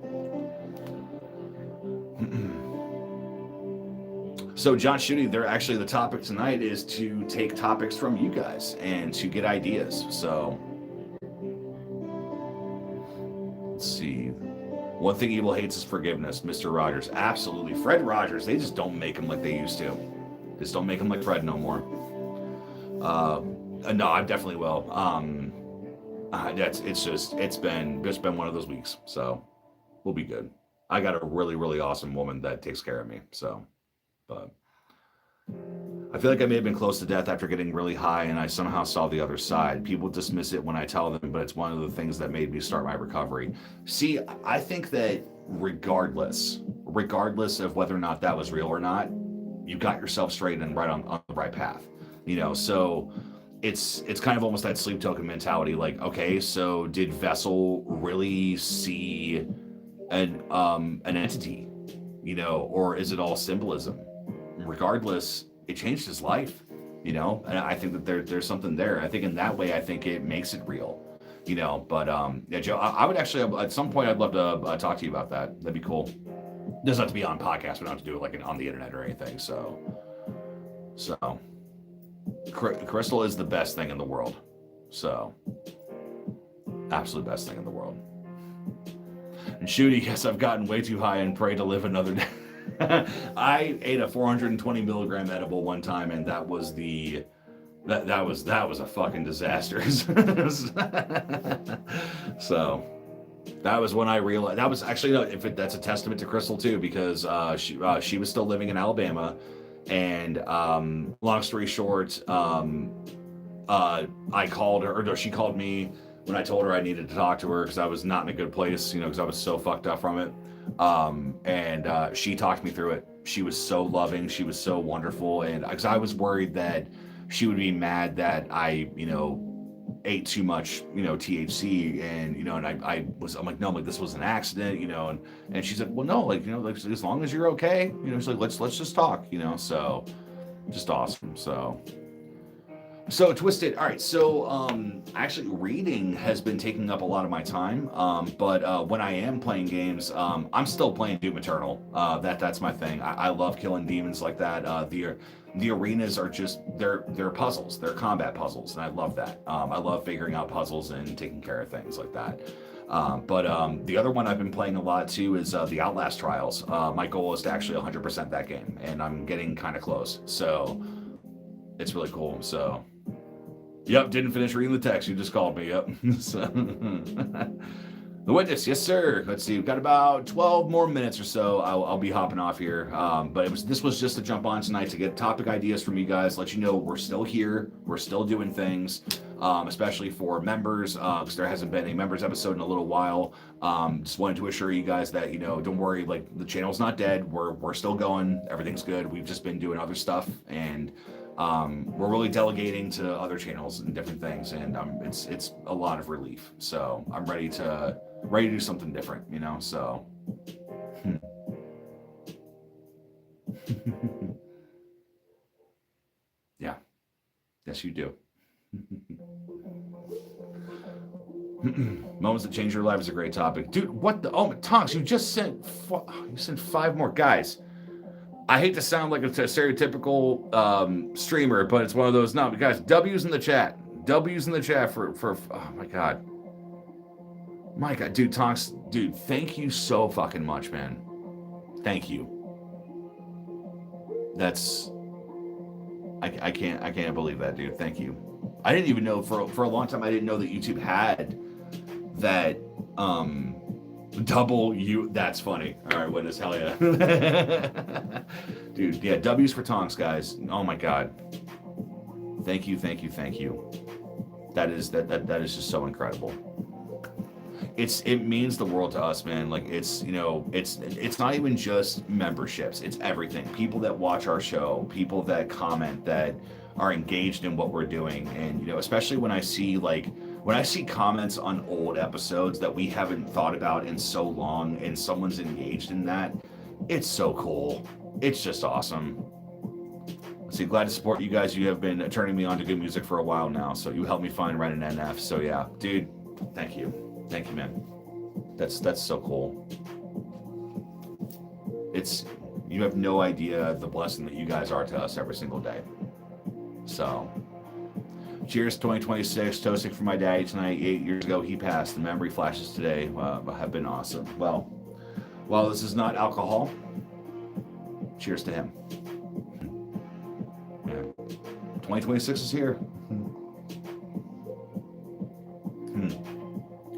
so John Shooty, they're actually the topic tonight is to take topics from you guys and to get ideas. So, let's see. One thing evil hates is forgiveness, Mr. Rogers. Absolutely, Fred Rogers. They just don't make him like they used to. Just don't make him like Fred no more. No, I definitely will. It's been one of those weeks, so we'll be good. I got a really, really awesome woman that takes care of me. So, but I feel like I may have been close to death after getting really high, and I somehow saw the other side. People dismiss it when I tell them, but it's one of the things that made me start my recovery. See, I think that regardless of whether or not that was real or not, you got yourself straight and right on the right path. So. It's kind of almost that sleep token mentality. Like, okay, so did Vessel really see an entity, or is it all symbolism? Regardless, it changed his life, and I think that there's something there. I think in that way, I think it makes it real, But yeah, Joe, I would actually at some point I'd love to talk to you about that. That'd be cool. It doesn't have to be on podcast. We don't have to do it like on the internet or anything. So. Crystal is the best thing in the world. So, absolute best thing in the world. And Shooty, yes, I've gotten way too high and pray to live another day. I ate a 420 milligram edible one time, and that was a fucking disaster. So, that was when I realized that was actually that's a testament to Crystal too, because she was still living in Alabama. And long story short, I called her, or no, she called me when I told her I needed to talk to her because I was not in a good place, because I was so fucked up from it. And she talked me through it. She was so loving. She was so wonderful. And because I was worried that she would be mad that I, ate too much, THC, and I'm like, no, like this was an accident, and she's like, well, no, like, like as long as you're okay, she's like, let's just talk, so just awesome. So Twisted. All right. So actually reading has been taking up a lot of my time. But when I am playing games, I'm still playing Doom Eternal. That's my thing. I love killing demons like that. The arenas are just they're puzzles. They're combat puzzles, and I love that. I love figuring out puzzles and taking care of things like that. But the other one I've been playing a lot too is the Outlast Trials. My goal is to actually 100% that game, and I'm getting kind of close. So it's really cool. So. Yep, didn't finish reading the text. You just called me. Yep. So, The Witness, yes, sir. Let's see. We've got about 12 more minutes or so. I'll be hopping off here. But this was just to jump on tonight to get topic ideas from you guys. Let you know we're still here. We're still doing things, especially for members, because there hasn't been a members episode in a little while. Just wanted to assure you guys that don't worry. Like the channel's not dead. We're still going. Everything's good. We've just been doing other stuff, and we're really delegating to other channels and different things, and it's a lot of relief. So I'm ready to do something different, so yeah, yes you do. Moments that change your life is a great topic, dude. What the Tonks, you just sent 5 more guys. I hate to sound like a stereotypical streamer, but it's one of those. No, guys, W's in the chat. W's in the chat for oh my god. My god, dude, Tonks, dude, thank you so fucking much, man. Thank you. That's I can't believe that, dude. Thank you. I didn't even know for a long time I didn't know that YouTube had that double U. That's funny. All right, witness, hell yeah. Dude, yeah, W's for Tonks, guys. Oh my god. Thank you. That is just so incredible. It means the world to us, man. Like it's not even just memberships, it's everything. People that watch our show, people that comment, that are engaged in what we're doing. And especially when I see comments on old episodes that we haven't thought about in so long and someone's engaged in that, it's so cool. It's just awesome. So glad to support you guys. You have been turning me on to good music for a while now, so you helped me find Ren and NF. So yeah, dude, thank you, man. That's so cool. You have no idea the blessing that you guys are to us every single day. So cheers 2026, toasting for my daddy tonight. 8 years ago he passed. The memory flashes today have been awesome. Well, this is not alcohol. Cheers to him. 2026 is here.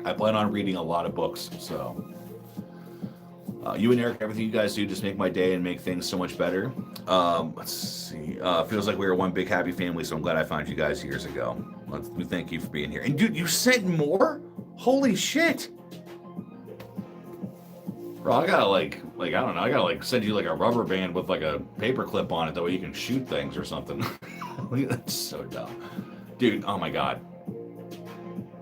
I plan on reading a lot of books, so you and Eric, everything you guys do just make my day and make things so much better. Let's see. Feels like we were one big happy family, so I'm glad I found you guys years ago. We thank you for being here. And dude, you sent more? Holy shit! Bro, I gotta I don't know, I gotta send you a rubber band with a paper clip on it, that way you can shoot things or something. That's so dumb. Dude, oh my god.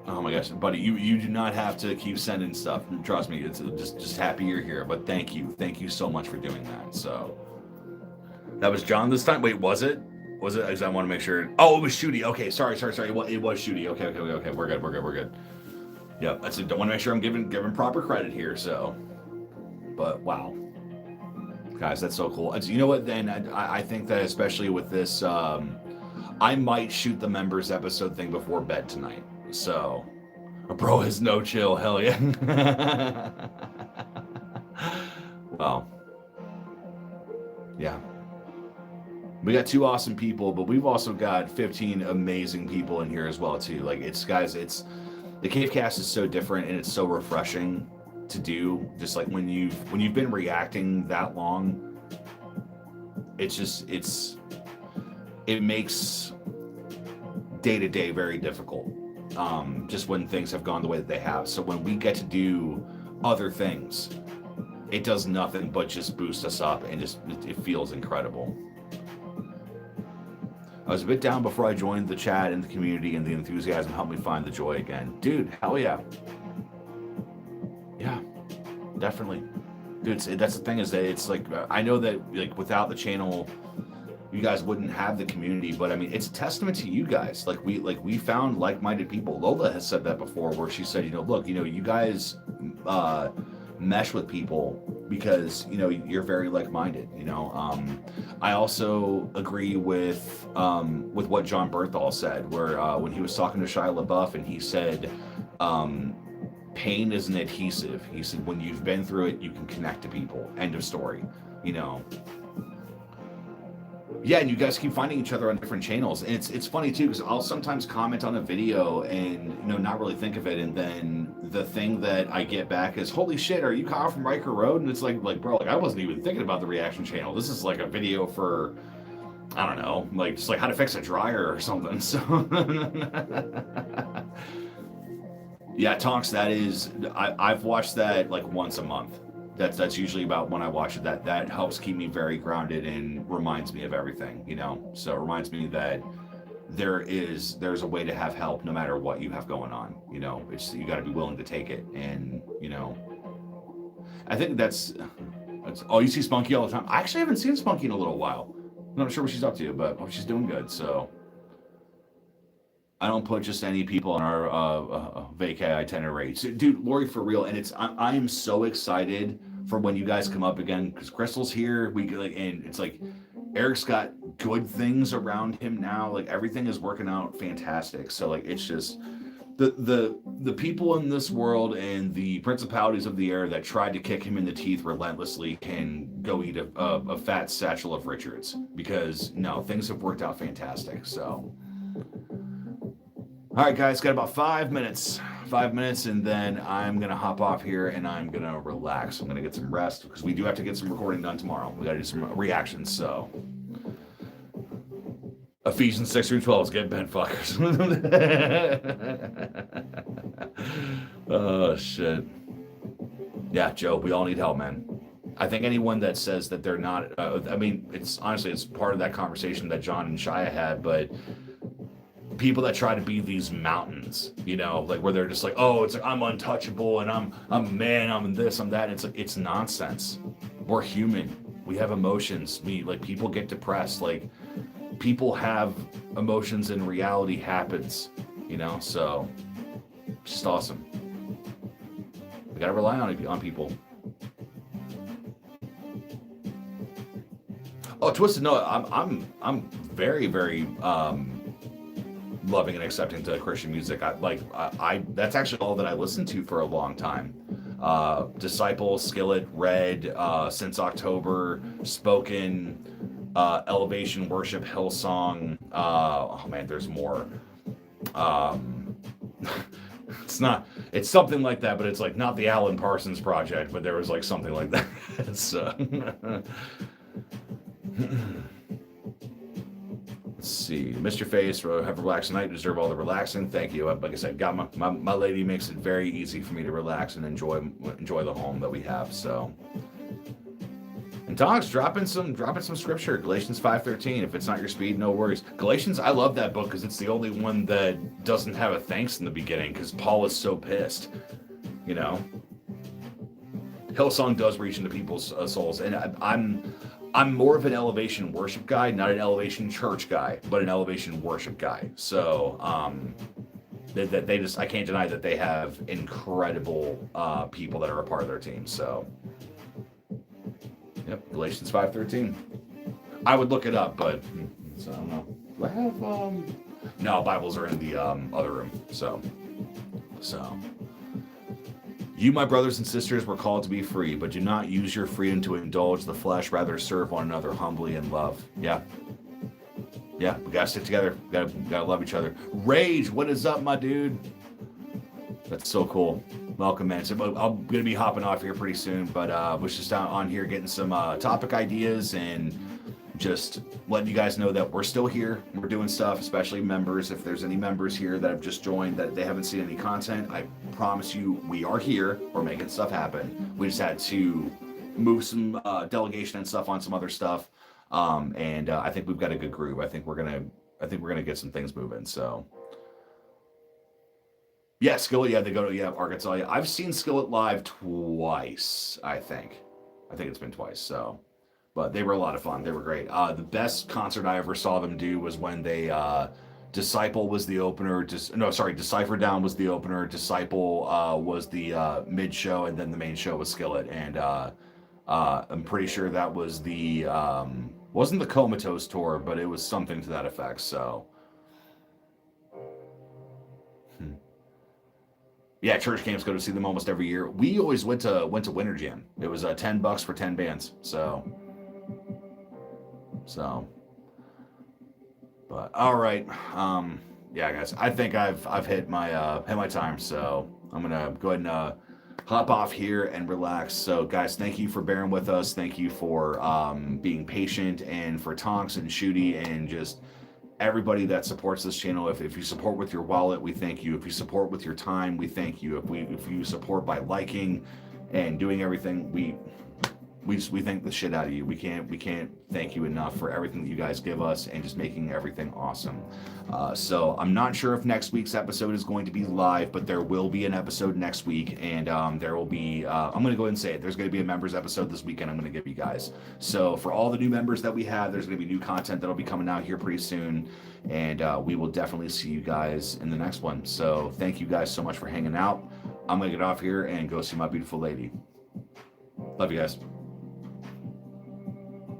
Oh my gosh, buddy, you do not have to keep sending stuff. Trust me, it's just happy you're here. But thank you so much for doing that. So that was John this time. Wait, was it? Because I want to make sure. Oh, it was Shooty. Okay, sorry. It was Shooty. Okay. We're good. Yep, that's it. Don't want to make sure I'm giving proper credit here. So, but wow, guys, that's so cool. You know what? Then I think that especially with this, I might shoot the members episode thing before bed tonight. So, bro has no chill. Hell yeah. Well, yeah. We got 2 awesome people, but we've also got 15 amazing people in here as well too. The Cavecast is so different and it's so refreshing to do. Just like when you've been reacting that long, it makes day to day very difficult. Just when things have gone the way that they have. So when we get to do other things, it does nothing but just boost us up, and it feels incredible. I was a bit down before I joined the chat and the community, and the enthusiasm helped me find the joy again. Dude, hell yeah. Yeah, definitely. Dude, that's the thing, is that it's I know that without the channel, you guys wouldn't have the community, but I mean, it's a testament to you guys. We found like-minded people. Lola has said that before, where she said, look, you guys mesh with people because you're very like-minded. I also agree with what John Berthal said, where when he was talking to Shia LaBeouf, and he said, pain is an adhesive. He said, when you've been through it, you can connect to people. End of story. Yeah, and you guys keep finding each other on different channels, and it's funny too, because I'll sometimes comment on a video and not really think of it, and then the thing that I get back is, holy shit, are you Kyle from Riker Road? And it's bro, I wasn't even thinking about the reaction channel. This is a video for, I don't know, just how to fix a dryer or something. So yeah, Tonks, that is, I've watched that once a month. That's usually about when I watch it. That helps keep me very grounded and reminds me of everything, So it reminds me that there's a way to have help no matter what you have going on, It's, you got to be willing to take it, and I think that's. Oh, you see Spunky all the time. I actually haven't seen Spunky in a little while. I'm not sure what she's up to, but she's doing good. So I don't put just any people on our vacay itinerary. So, dude, Lori, for real, and I am so excited for when you guys come up again, because Crystal's here. And it's Eric's got good things around him now. Like everything is working out fantastic. So like it's just the people in this world and the principalities of the air that tried to kick him in the teeth relentlessly can go eat a fat satchel of Richards, because no, things have worked out fantastic. So all right, guys, got about 5 minutes. 5 minutes, and then I'm gonna hop off here and I'm gonna relax. I'm gonna get some rest because we do have to get some recording done tomorrow. We gotta do some reactions. So Ephesians 6-12 is getting bent, fuckers. Oh shit. Yeah, Joe, we all need help, man. I think anyone that says that they're not, I mean, it's honestly, it's part of that conversation that John and Shia had, but people that try to be these mountains, you know, like where they're just like, oh, it's like, I'm untouchable and I'm man, I'm this, I'm that. It's like, it's nonsense. We're human. We have emotions. Like people get depressed. Like people have emotions and reality happens, you know, so it's just awesome. We gotta rely on people. Oh, Twisted, no, I'm very, very loving and accepting to Christian music. I that's actually all that I listened to for a long time. Disciple, Skillet, Red, Since October, Spoken, Elevation, Worship, Hillsong. Oh man, there's more. It's something like that, but it's like not the Alan Parsons Project, but there was like something like that. So let's see, Mr. Face, have a relaxing night, deserve all the relaxing. Thank you. Like I said, got my lady makes it very easy for me to relax and enjoy the home that we have. So, and Tonks dropping some scripture, Galatians 5:13. If it's not your speed, no worries. Galatians, I love that book because it's the only one that doesn't have a thanks in the beginning because Paul is so pissed, you know. Hillsong does reach into people's souls, and I'm more of an elevation worship guy, not an elevation church guy, but an elevation worship guy. So they just, I can't deny that they have incredible people that are a part of their team. So yep, Galatians 5:13. I would look it up, but so I don't know. Do I have no, Bibles are in the other room. So you, my brothers and sisters, were called to be free, but do not use your freedom to indulge the flesh, rather serve one another humbly in love. Yeah, we gotta stick together. We gotta love each other. Rage, what is up, my dude? That's so cool. Welcome, man. So I'm gonna be hopping off here pretty soon, but was just on here getting some topic ideas and just letting you guys know that we're still here. We're doing stuff, especially members. If there's any members here that have just joined that they haven't seen any content, I promise you we are here. We're making stuff happen. We just had to move some delegation and stuff on some other stuff. And I think we've got a good groove. I think we're gonna get some things moving. So yeah, Skillet, yeah, they go to Arkansas. Yeah, I've seen Skillet live twice, I think it's been twice. So but they were a lot of fun. They were great. The best concert I ever saw them do was when they Disciple was the opener. Decipher Down was the opener. Disciple was the mid show, and then the main show was Skillet. And I'm pretty sure that was the wasn't the Comatose tour, but it was something to that effect. So yeah, church camps go to see them almost every year. We always went to Winter Jam. It was $10 for 10 bands. So, but all right, yeah, guys, I think I've hit my time, so I'm gonna go ahead and hop off here and relax. So, guys, thank you for bearing with us. Thank you for being patient, and for Tonks and Shooty and just everybody that supports this channel. If you support with your wallet, we thank you. If you support with your time, we thank you. If you support by liking and doing everything, we thank the shit out of you. We can't thank you enough for everything that you guys give us and just making everything awesome. So I'm not sure if next week's episode is going to be live, but there will be an episode next week, and there will be I'm going to go ahead and say it. There's going to be a members episode this weekend. I'm going to give you guys. So for all the new members that we have, there's going to be new content that'll be coming out here pretty soon, and we will definitely see you guys in the next one. So thank you guys so much for hanging out. I'm going to get off here and go see my beautiful lady. Love you guys.